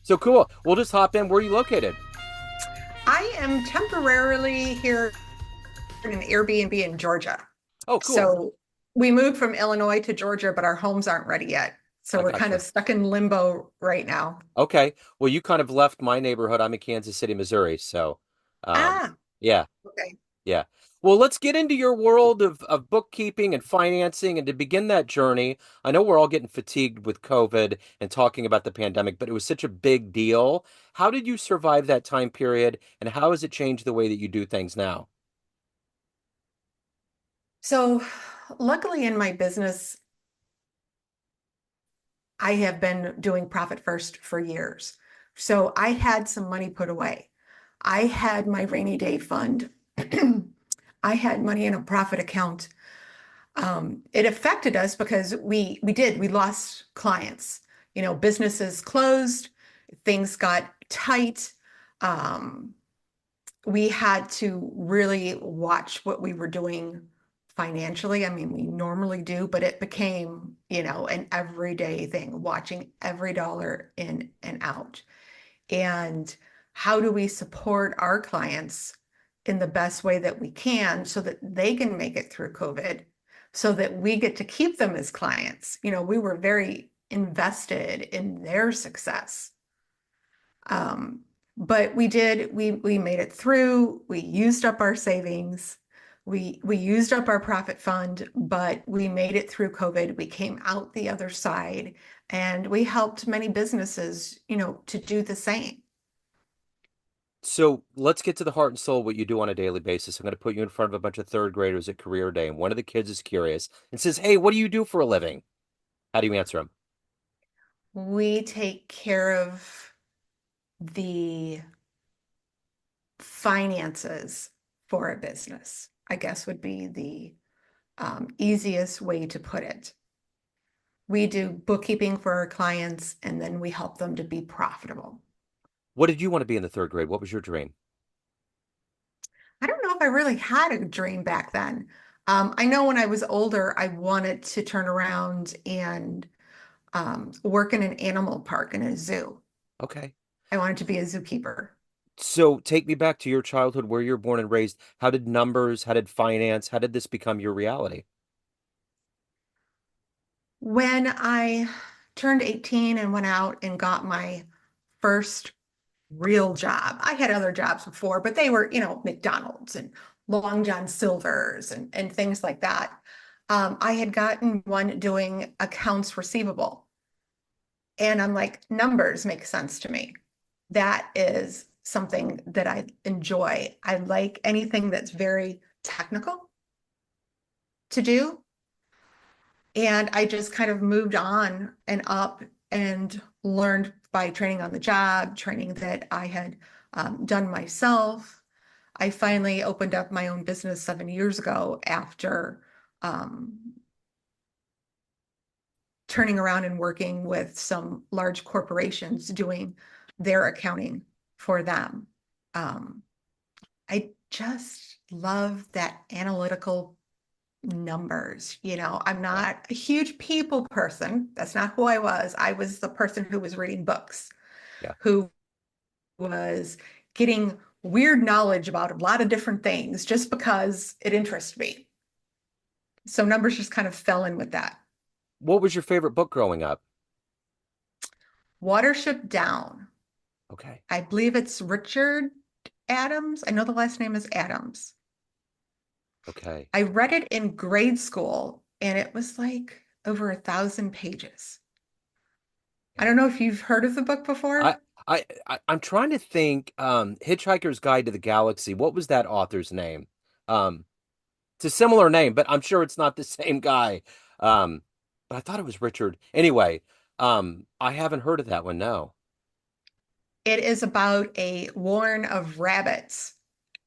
So cool. We'll just hop in. Where are you located? I am temporarily here in an Airbnb in Georgia. Oh, cool. So we moved from Illinois to Georgia, but our homes aren't ready yet. So I we're kind gotcha. of stuck in limbo right now. Okay. Well, you kind of left my neighborhood. I'm in Kansas City, Missouri. So, um, Ah, yeah, okay. yeah. Well, let's get into your world of bookkeeping and financing. And to begin that journey, I know we're all getting fatigued with COVID and talking about the pandemic, but it was such a big deal. How did you survive that time period, and how has it changed the way that you do things now? So luckily in my business, I have been doing profit first for years. So I had some money put away. I had my rainy day fund. I had money in a profit account. It affected us because we lost clients. You know, businesses closed, things got tight. Um, we had to really watch what we were doing financially. I mean, we normally do, but it became, an everyday thing, watching every dollar in and out. And how do we support our clients in the best way that we can so that they can make it through COVID, so that we get to keep them as clients? You know, we were very invested in their success. Um, but we made it through. We used up our savings. We used up our profit fund, but we made it through COVID. We came out the other side, and we helped many businesses, to do the same. So let's get to the heart and soul of what you do on a daily basis. I'm going to put you in front of a bunch of third graders at career day, and one of the kids is curious and says, "Hey, what do you do for a living?" How do you answer him? We take care of the finances for a business, I guess would be the easiest way to put it. We do bookkeeping for our clients, and then we help them to be profitable. What did you want to be in the third grade? What was your dream? I don't know if I really had a dream back then. I know when I was older, I wanted to turn around and work in an animal park in a zoo. Okay. I wanted to be a zookeeper. So take me back to your childhood, where you were born and raised. How did numbers, how did finance, how did this become your reality? When I turned 18 and went out and got my first real job, I had other jobs before, but they were, McDonald's and Long John Silver's and things like that. I had gotten one doing accounts receivable. And I'm like, numbers make sense to me. That is something that I enjoy. I like anything that's very technical to do. And I just kind of moved on and up and learned by training on the job, training that I had done myself. I finally opened up my own business 7 years ago after um, turning around and working with some large corporations doing their accounting for them. Um, I just love that analytical numbers. I'm Yeah. not a huge people person. That's not who I was. I was the person who was reading books, Yeah. who was getting weird knowledge about a lot of different things just because it interests me. So numbers just kind of fell in with that. What was your favorite book growing up? Watership Down. Okay. I believe it's Richard Adams. I know the last name is Adams. Okay. I read it in grade school and it was like over 1,000 pages. I Yeah. don't know if you've heard of the book I before. I'm trying to think, Hitchhiker's Guide to the Galaxy. What was that author's name? Um, it's a similar name, but I'm sure it's not the same guy. Um, but I thought it was Richard. Anyway, I haven't heard of that one, no. It is about a warren of rabbits.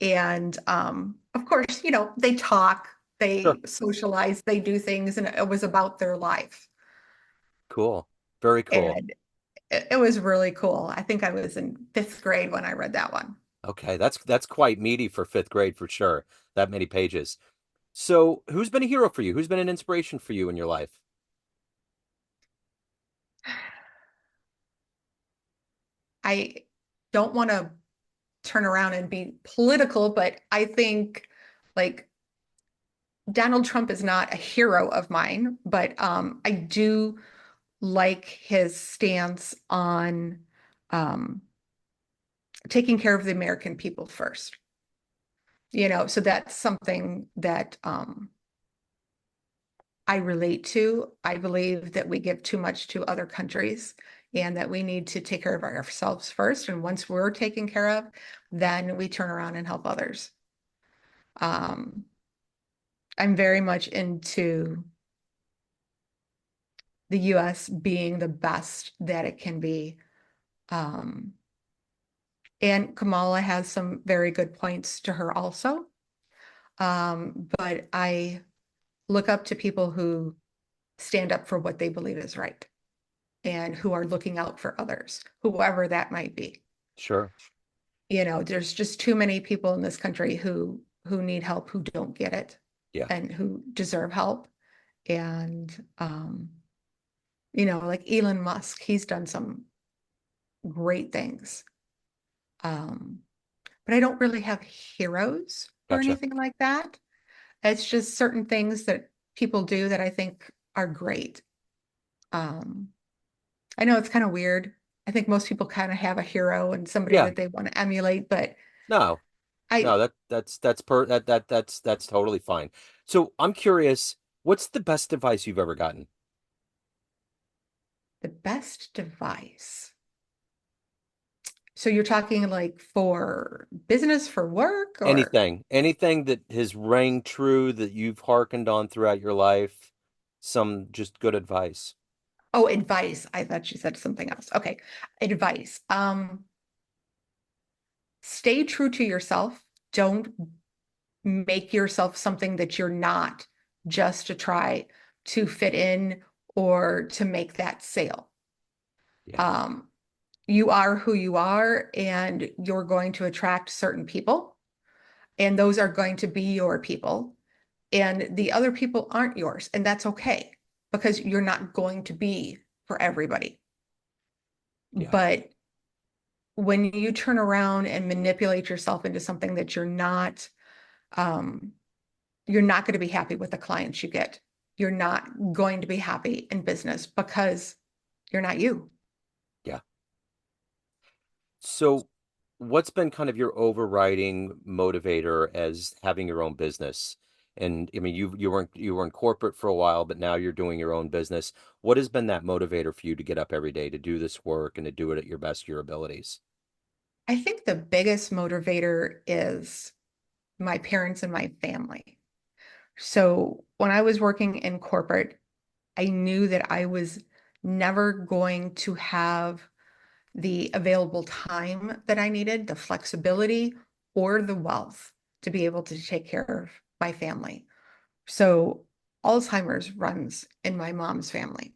And of course, they talk, Sure. they socialize, they do things, and it was about their life. Cool. Very cool. And it was really cool. I think I was in fifth grade when I read that one. Okay, that's quite meaty for fifth grade for sure. That many pages. So, who's been a hero for you? Who's been an inspiration for you in your life? I don't want to turn around and be political, but I think like Donald Trump is not a hero of mine, but I do like his stance on um, taking care of the American people first. So that's something that I relate to. I believe that we give too much to other countries and that we need to take care of ourselves first. And once we're taken care of, then we turn around and help others. Um, I'm very much into the US being the best that it can be. Um, and Kamala has some very good points to her also. But I look up to people who stand up for what they believe is right and who are looking out for others, whoever that might be. Sure. There's just too many people in this country who need help, who don't get it, Yeah. and who deserve help. And like Elon Musk, he's done some great things. Um, but I don't really have heroes or Gotcha. anything like that. It's just certain things that people do that I think are great. Um, I know it's kind of weird. I think most people kind of have a hero and somebody Yeah. that they want to emulate, but No. No, I, that's totally fine. So I'm curious, what's the best advice you've ever gotten? the best device. So you're talking like for business, for work, or Anything that has rang true that you've hearkened on throughout your life, some just good advice. oh, advice. I thought you said something else. Okay. Advice. Stay true to yourself. Don't make yourself something that you're not just to try to fit in or to make that sale. Yeah, Um, you are who you are, and you're going to attract certain people, and those are going to be your people, and the other people aren't yours, and that's okay because you're not going to be for everybody. yeah, But when you turn around and manipulate yourself into something that um, you're not going to be happy with the clients you get. You're not going to be happy in business because you're not you. yeah. So, what's been kind of your overriding motivator as having your own business? And I mean, you were in corporate for a while, but now you're doing your own business. What has been that motivator for you to get up every day to do this work and to do it at your best, your abilities? I think the biggest motivator is my parents and my family. So when I was working in corporate, I knew that I was never going to have the available time that I needed, the flexibility, or the wealth to be able to take care of my family. So Alzheimer's runs in my mom's family.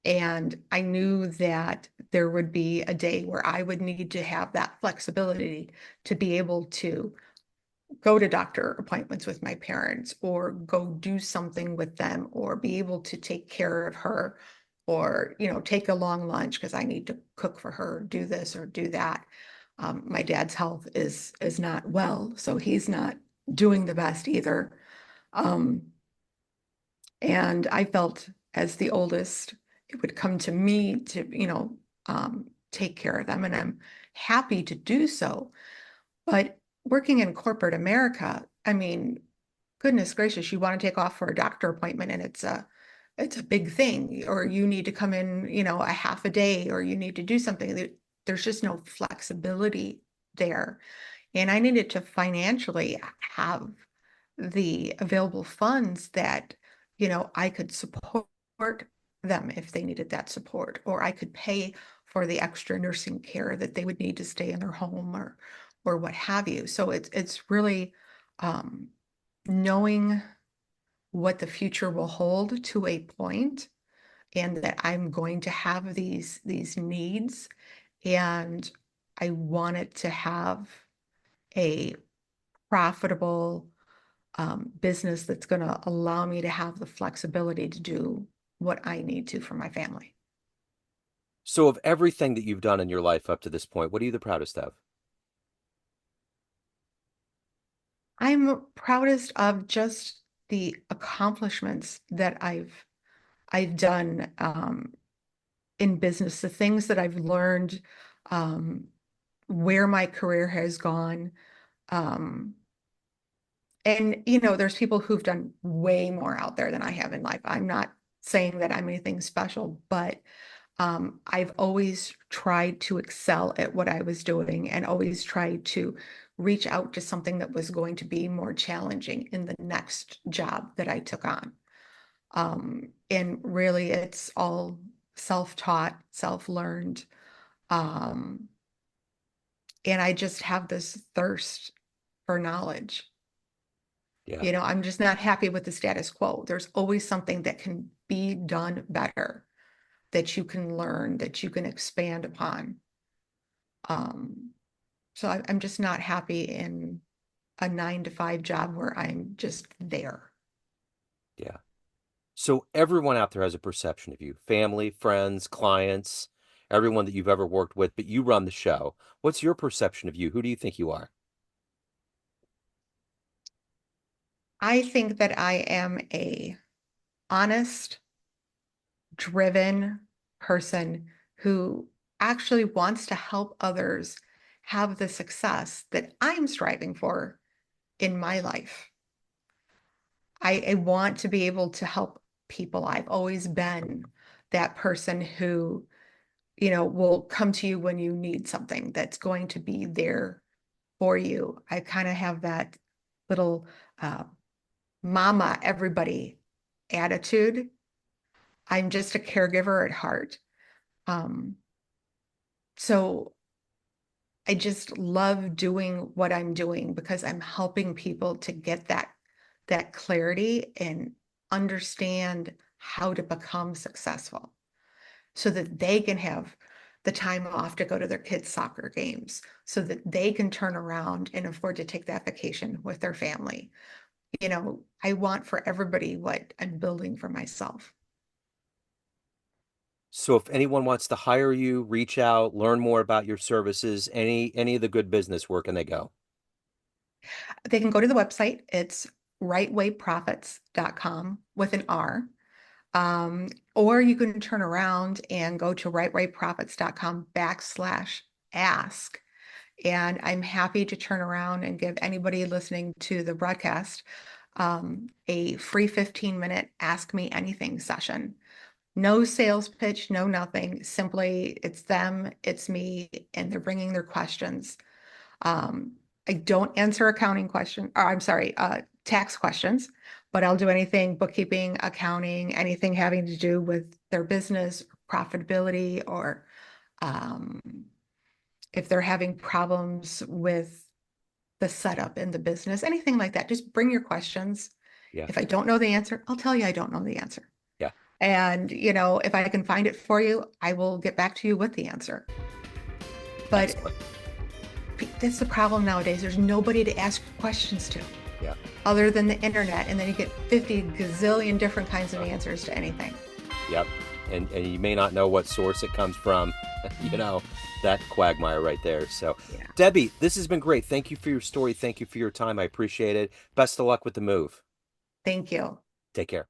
And I knew that there would be a day where I would need to have that flexibility to be able to go to doctor appointments with my parents or go do something with them or be able to take care of her or take a long lunch because I need to cook for her, do this or do that. My dad's health is not well, so he's not doing the best either. Um, and I felt as the oldest, it would come to me to, take care of them. And I'm happy to do so. But working in corporate America, I mean, goodness gracious, you want to take off for a doctor appointment and it's a big thing, or you need to come in, a half a day, or you need to do something. There's just no flexibility there. And I needed to financially have the available funds that, I could support them if they needed that support, or I could pay for the extra nursing care that they would need to stay in their home or what have you. So it's really um, knowing what the future will hold to a point, and that I'm going to have these needs, and I want it to have a profitable business that's going to allow me to have the flexibility to do what I need to for my family. So of everything that you've done in your life up to this point, what are you the proudest of? I'm proudest of just the accomplishments that I've done in business, the things that I've learned, um, where my career has gone. Um, and there's people who've done way more out there than I have in life. I'm not saying that I'm anything special, but I've always tried to excel at what I was doing and always tried to reach out to something that was going to be more challenging in the next job that I took on. And really, it's all self-taught, self-learned. Um, and I just have this thirst for knowledge. Yeah, I'm just not happy with the status quo. There's always something that can be done better, that you can learn, that you can expand upon. Um, so I'm just not happy in a 9 to 5 job where I'm just there. yeah. So everyone out there has a perception of you, family, friends, clients, everyone that you've ever worked with, but you run the show. What's your perception of you? Who do you think you are? I think that I am a honest, driven person who actually wants to help others have the success that I'm striving for in my life. I want to be able to help people. I've always been that person who, will come to you when you need something that's going to be there for you. I kind of have that little uh, mama, everybody attitude. I'm just a caregiver at heart. Um, so I just love doing what I'm doing because I'm helping people to get that clarity and understand how to become successful so that they can have the time off to go to their kids' soccer games, so that they can turn around and afford to take that vacation with their family. I want for everybody what I'm building for myself. So if anyone wants to hire you, reach out, learn more about your services, any of the good business, where can they go? They can go to the website. It's rightwayprofits.com with an R. Um, or you can turn around and go to rightwayprofits.com/ask. And I'm happy to turn around and give anybody listening to the broadcast a free 15-minute Ask Me Anything session. No sales pitch, no nothing. Simply, it's them, it's me, and they're bringing their questions. Um, I don't answer accounting questions, or I'm sorry, tax questions, but I'll do anything bookkeeping, accounting, anything having to do with their business, profitability, or um, if they're having problems with the setup in the business, anything like that. Just bring your questions. Yeah, If I don't know the answer, I'll tell you I don't know the answer. yeah, And, if I can find it for you, I will get back to you with the answer. But excellent. that's the problem nowadays. There's nobody to ask questions to Yeah, other than the internet. And then you get 50 gazillion different kinds of uh, answers to anything. yep. And you may not know what source it comes from, you know, that quagmire right there. So, Yeah. Debbie, this has been great. Thank you for your story. Thank you for your time. I appreciate it. Best of luck with the move. Thank you. Take care.